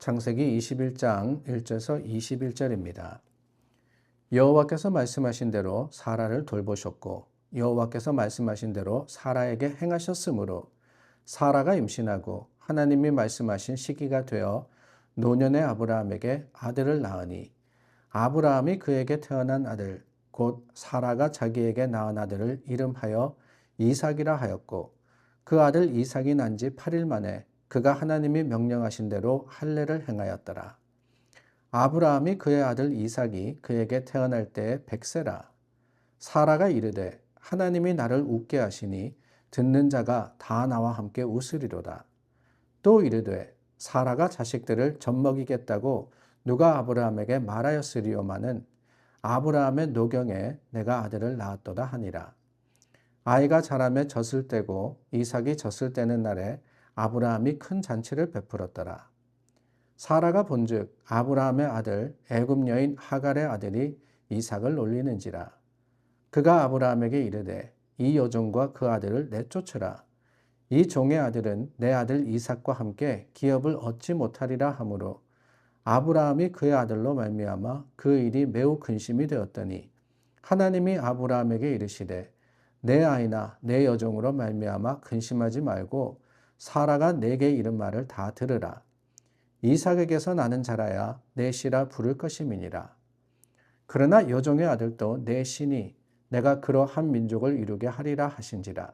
창세기 21장 1절에서 21절입니다. 여호와께서 말씀하신 대로 사라를 돌보셨고 여호와께서 말씀하신 대로 사라에게 행하셨으므로 사라가 임신하고 하나님이 말씀하신 시기가 되어 노년의 아브라함에게 아들을 낳으니 아브라함이 그에게 태어난 아들 곧 사라가 자기에게 낳은 아들을 이름하여 이삭이라 하였고 그 아들 이삭이 난 지 8일 만에 그가 하나님이 명령하신 대로 할례를 행하였더라. 아브라함이 그의 아들 이삭이 그에게 태어날 때에 100세라. 사라가 이르되 하나님이 나를 웃게 하시니 듣는 자가 다 나와 함께 웃으리로다. 또 이르되 사라가 자식들을 젖먹이겠다고 누가 아브라함에게 말하였으리오마는 아브라함의 노경에 내가 아들을 낳았도다 하니라. 아이가 자라매 젖을 때고 이삭이 젖을 때는 날에 아브라함이 큰 잔치를 베풀었더라. 사라가 본즉 아브라함의 아들 애굽 여인 하갈의 아들이 이삭을 놀리는지라. 그가 아브라함에게 이르되 이 여종과 그 아들을 내쫓으라. 이 종의 아들은 내 아들 이삭과 함께 기업을 얻지 못하리라 하므로 아브라함이 그의 아들로 말미암아 그 일이 매우 근심이 되었더니 하나님이 아브라함에게 이르시되 내 아이나 내 여종으로 말미암아 근심하지 말고 사라가 내게 이른 말을 다 들으라. 이삭에게서 나는 자라야 내 씨라 부를 것임이니라. 그러나 여종의 아들도 내 씨니 내가 그러한 민족을 이루게 하리라 하신지라.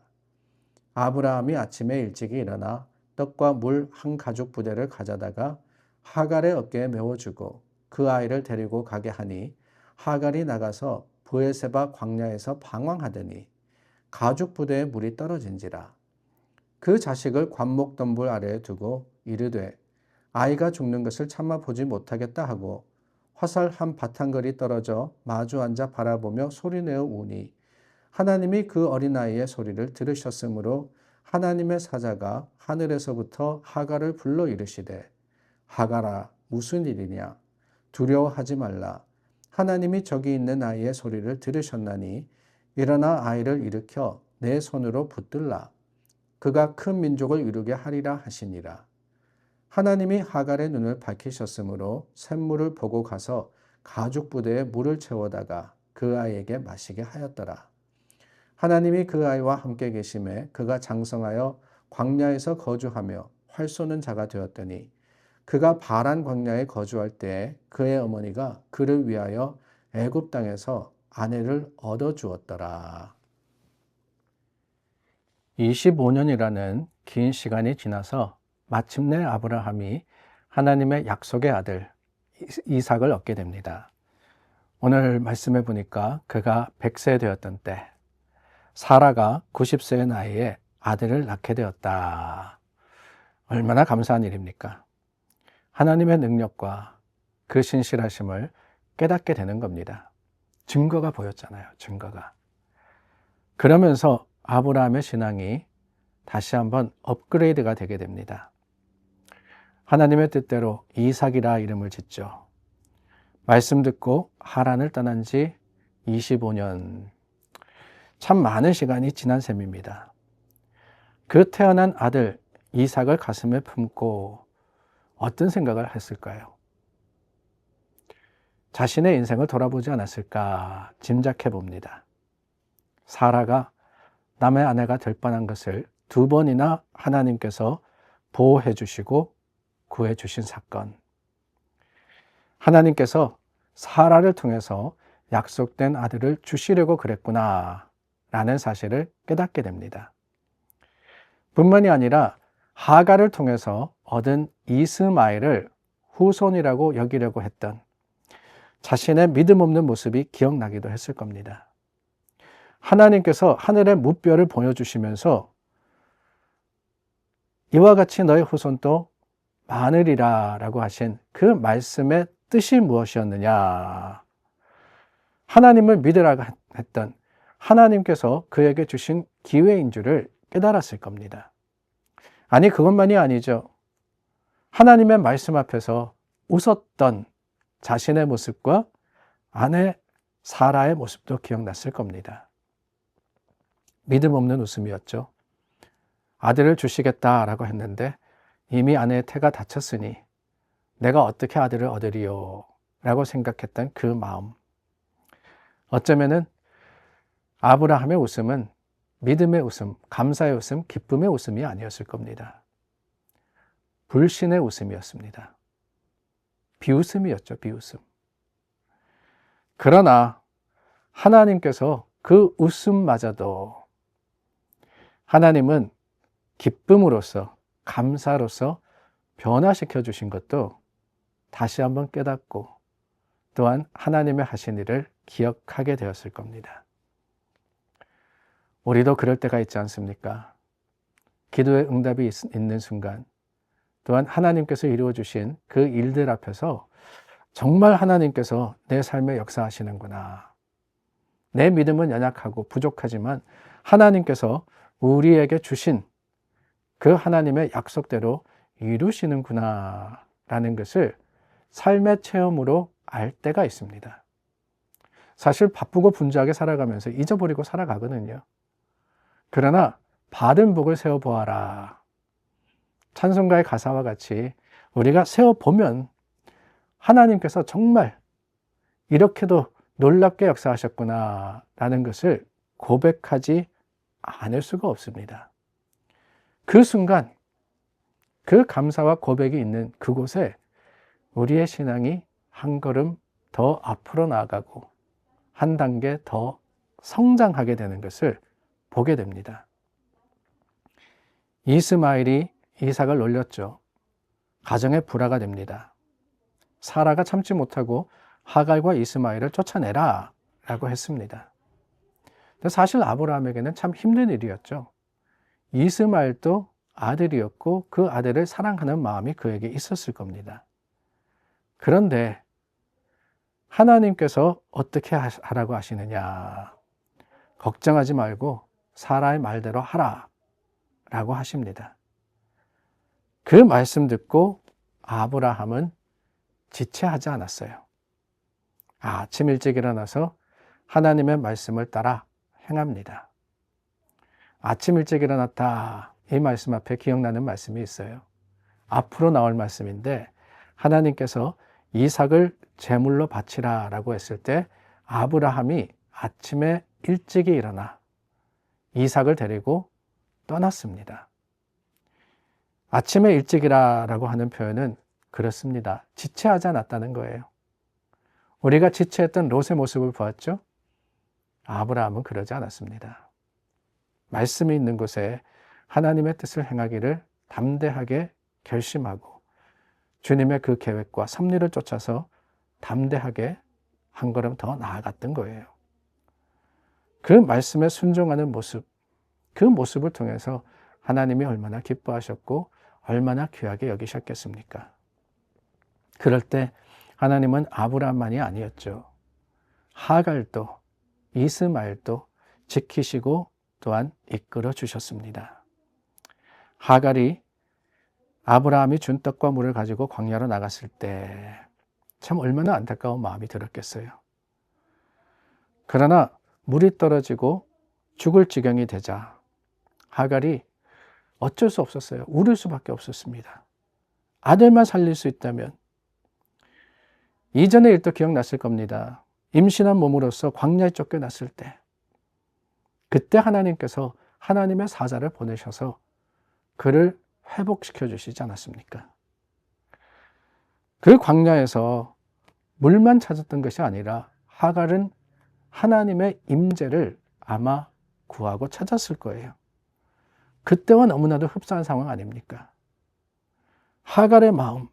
아브라함이 아침에 일찍이 일어나 떡과 물 한 가죽 부대를 가져다가 하갈의 어깨에 메워주고 그 아이를 데리고 가게 하니 하갈이 나가서 브에세바 광야에서 방황하더니 가죽 부대에 물이 떨어진지라. 그 자식을 관목덤불 아래에 두고 이르되 아이가 죽는 것을 참아 보지 못하겠다 하고 화살 한 바탕걸이 떨어져 마주 앉아 바라보며 소리내어 우니 하나님이 그 어린아이의 소리를 들으셨으므로 하나님의 사자가 하늘에서부터 하갈을 불러 이르시되 하갈아 무슨 일이냐 두려워하지 말라. 하나님이 저기 있는 아이의 소리를 들으셨나니 일어나 아이를 일으켜 내 손으로 붙들라. 그가 큰 민족을 이루게 하리라 하시니라. 하나님이 하갈의 눈을 밝히셨으므로 샘물을 보고 가서 가죽 부대에 물을 채워다가 그 아이에게 마시게 하였더라. 하나님이 그 아이와 함께 계심에 그가 장성하여 광야에서 거주하며 활 쏘는 자가 되었더니 그가 바란 광야에 거주할 때에 그의 어머니가 그를 위하여 애굽 땅에서 아내를 얻어 주었더라. 25년이라는 긴 시간이 지나서 마침내 아브라함이 하나님의 약속의 아들 이삭을 얻게 됩니다. 오늘 말씀해 보니까 그가 100세 되었던 때 사라가 90세의 나이에 아들을 낳게 되었다. 얼마나 감사한 일입니까? 하나님의 능력과 그 신실하심을 깨닫게 되는 겁니다. 증거가 보였잖아요. 증거가. 그러면서 아브라함의 신앙이 다시 한번 업그레이드가 되게 됩니다. 하나님의 뜻대로 이삭이라 이름을 짓죠. 말씀 듣고 하란을 떠난 지 25년. 참 많은 시간이 지난 셈입니다. 그 태어난 아들 이삭을 가슴에 품고 어떤 생각을 했을까요? 자신의 인생을 돌아보지 않았을까 짐작해 봅니다. 사라가 남의 아내가 될 뻔한 것을 2번이나 하나님께서 보호해 주시고 구해 주신 사건. 하나님께서 사라를 통해서 약속된 아들을 주시려고 그랬구나 라는 사실을 깨닫게 됩니다. 뿐만이 아니라 하갈을 통해서 얻은 이스마엘을 후손이라고 여기려고 했던 자신의 믿음 없는 모습이 기억나기도 했을 겁니다. 하나님께서 하늘의 무뼈를 보여주시면서 이와 같이 너의 후손도 많으리라 라고 하신 그 말씀의 뜻이 무엇이었느냐. 하나님을 믿으라고 했던 하나님께서 그에게 주신 기회인 줄을 깨달았을 겁니다. 아니 그것만이 아니죠. 하나님의 말씀 앞에서 웃었던 자신의 모습과 아내 사라의 모습도 기억났을 겁니다. 믿음 없는 웃음이었죠. 아들을 주시겠다라고 했는데 이미 아내의 태가 닫혔으니 내가 어떻게 아들을 얻으리요? 라고 생각했던 그 마음. 어쩌면은 아브라함의 웃음은 믿음의 웃음, 감사의 웃음, 기쁨의 웃음이 아니었을 겁니다. 불신의 웃음이었습니다. 비웃음이었죠, 비웃음. 그러나 하나님께서 그 웃음마저도 하나님은 기쁨으로써, 감사로서 변화시켜 주신 것도 다시 한번 깨닫고 또한 하나님의 하신 일을 기억하게 되었을 겁니다. 우리도 그럴 때가 있지 않습니까? 기도의 응답이 있는 순간, 또한 하나님께서 이루어 주신 그 일들 앞에서 정말 하나님께서 내 삶에 역사하시는구나. 내 믿음은 연약하고 부족하지만 하나님께서 우리에게 주신 그 하나님의 약속대로 이루시는구나 라는 것을 삶의 체험으로 알 때가 있습니다. 사실 바쁘고 분주하게 살아가면서 잊어버리고 살아가거든요. 그러나 받은 복을 세어보아라. 찬송가의 가사와 같이 우리가 세어보면 하나님께서 정말 이렇게도 놀랍게 역사하셨구나 라는 것을 고백하지 않을 수가 없습니다. 그 순간 그 감사와 고백이 있는 그곳에 우리의 신앙이 한 걸음 더 앞으로 나아가고 한 단계 더 성장하게 되는 것을 보게 됩니다. 이스마엘이 이삭을 놀렸죠. 가정의 불화가 됩니다. 사라가 참지 못하고 하갈과 이스마엘을 쫓아내라 라고 했습니다. 사실 아브라함에게는 참 힘든 일이었죠. 이스마엘도 아들이었고 그 아들을 사랑하는 마음이 그에게 있었을 겁니다. 그런데 하나님께서 어떻게 하라고 하시느냐? 걱정하지 말고 사라의 말대로 하라 라고 하십니다. 그 말씀 듣고 아브라함은 지체하지 않았어요. 아침 일찍 일어나서 하나님의 말씀을 따라 행합니다. 아침 일찍 일어났다. 이 말씀 앞에 기억나는 말씀이 있어요. 앞으로 나올 말씀인데 하나님께서 이삭을 제물로 바치라 라고 했을 때 아브라함이 아침에 일찍이 일어나 이삭을 데리고 떠났습니다. 아침에 일찍이라고 하는 표현은 그렇습니다. 지체하지 않았다는 거예요. 우리가 지체했던 롯의 모습을 보았죠? 아브라함은 그러지 않았습니다. 말씀이 있는 곳에 하나님의 뜻을 행하기를 담대하게 결심하고 주님의 그 계획과 섭리를 쫓아서 담대하게 한 걸음 더 나아갔던 거예요. 그 말씀에 순종하는 모습, 그 모습을 통해서 하나님이 얼마나 기뻐하셨고 얼마나 귀하게 여기셨겠습니까? 그럴 때 하나님은 아브라함만이 아니었죠. 하갈도 이스마엘도 지키시고 또한 이끌어 주셨습니다. 하갈이 아브라함이 준 떡과 물을 가지고 광야로 나갔을 때 참 얼마나 안타까운 마음이 들었겠어요. 그러나 물이 떨어지고 죽을 지경이 되자 하갈이 어쩔 수 없었어요. 울을 수밖에 없었습니다. 아들만 살릴 수 있다면. 이전의 일도 기억났을 겁니다. 임신한 몸으로서 광야에 쫓겨났을 때 그때 하나님께서 하나님의 사자를 보내셔서 그를 회복시켜 주시지 않았습니까? 그 광야에서 물만 찾았던 것이 아니라 하갈은 하나님의 임재를 아마 구하고 찾았을 거예요. 그때와 너무나도 흡사한 상황 아닙니까? 하갈의 마음,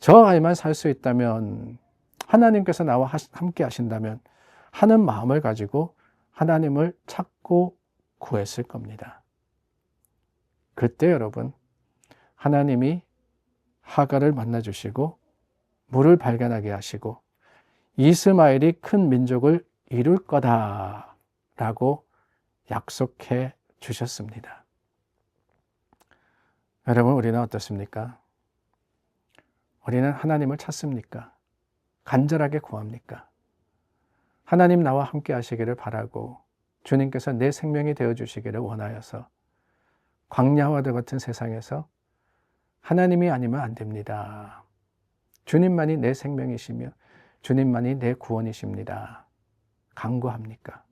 저 아이만 살 수 있다면, 하나님께서 나와 함께 하신다면 하는 마음을 가지고 하나님을 찾고 구했을 겁니다. 그때 여러분, 하나님이 하갈을 만나주시고 물을 발견하게 하시고 이스마엘이 큰 민족을 이룰 거다라고 약속해 주셨습니다. 여러분, 우리는 어떻습니까? 우리는 하나님을 찾습니까? 간절하게 구합니까? 하나님 나와 함께 하시기를 바라고 주님께서 내 생명이 되어주시기를 원하여서 광야와 같은 세상에서 하나님이 아니면 안 됩니다. 주님만이 내 생명이시며 주님만이 내 구원이십니다. 간구합니까?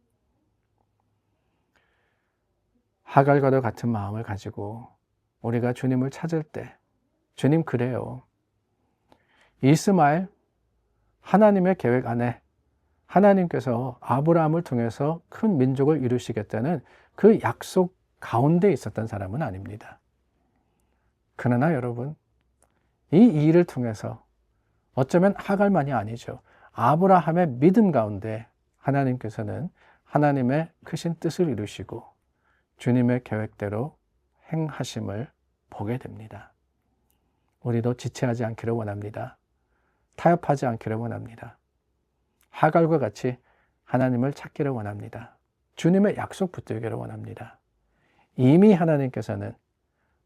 하갈과도 같은 마음을 가지고 우리가 주님을 찾을 때 주님 그래요. 이스마엘 하나님의 계획 안에 하나님께서 아브라함을 통해서 큰 민족을 이루시겠다는 그 약속 가운데 있었던 사람은 아닙니다. 그러나 여러분, 이 일을 통해서 어쩌면 하갈만이 아니죠. 아브라함의 믿음 가운데 하나님께서는 하나님의 크신 뜻을 이루시고 주님의 계획대로 행하심을 보게 됩니다. 우리도 지체하지 않기를 원합니다. 타협하지 않기를 원합니다. 하갈과 같이 하나님을 찾기를 원합니다. 주님의 약속 붙들기를 원합니다. 이미 하나님께서는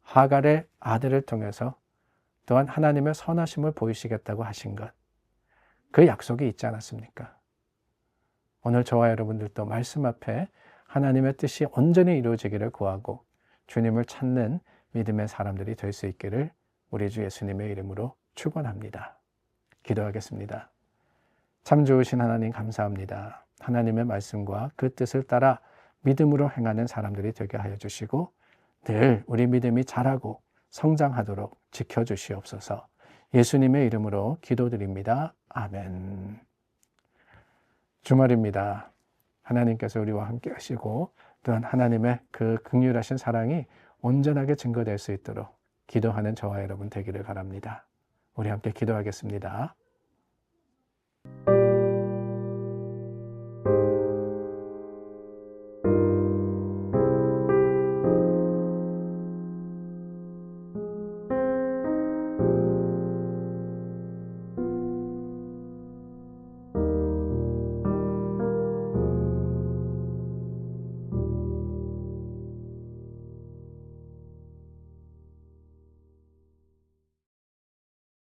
하갈의 아들을 통해서 또한 하나님의 선하심을 보이시겠다고 하신 것, 그 약속이 있지 않았습니까? 오늘 저와 여러분들도 말씀 앞에 하나님의 뜻이 온전히 이루어지기를 구하고 주님을 찾는 믿음의 사람들이 될 수 있기를 우리 주 예수님의 이름으로 축원합니다. 기도하겠습니다. 참 좋으신 하나님 감사합니다. 하나님의 말씀과 그 뜻을 따라 믿음으로 행하는 사람들이 되게 하여 주시고 늘 우리 믿음이 자라고 성장하도록 지켜주시옵소서. 예수님의 이름으로 기도드립니다. 아멘. 주말입니다. 하나님께서 우리와 함께 하시고 또한 하나님의 그 긍휼하신 사랑이 온전하게 증거될 수 있도록 기도하는 저와 여러분 되기를 바랍니다. 우리 함께 기도하겠습니다.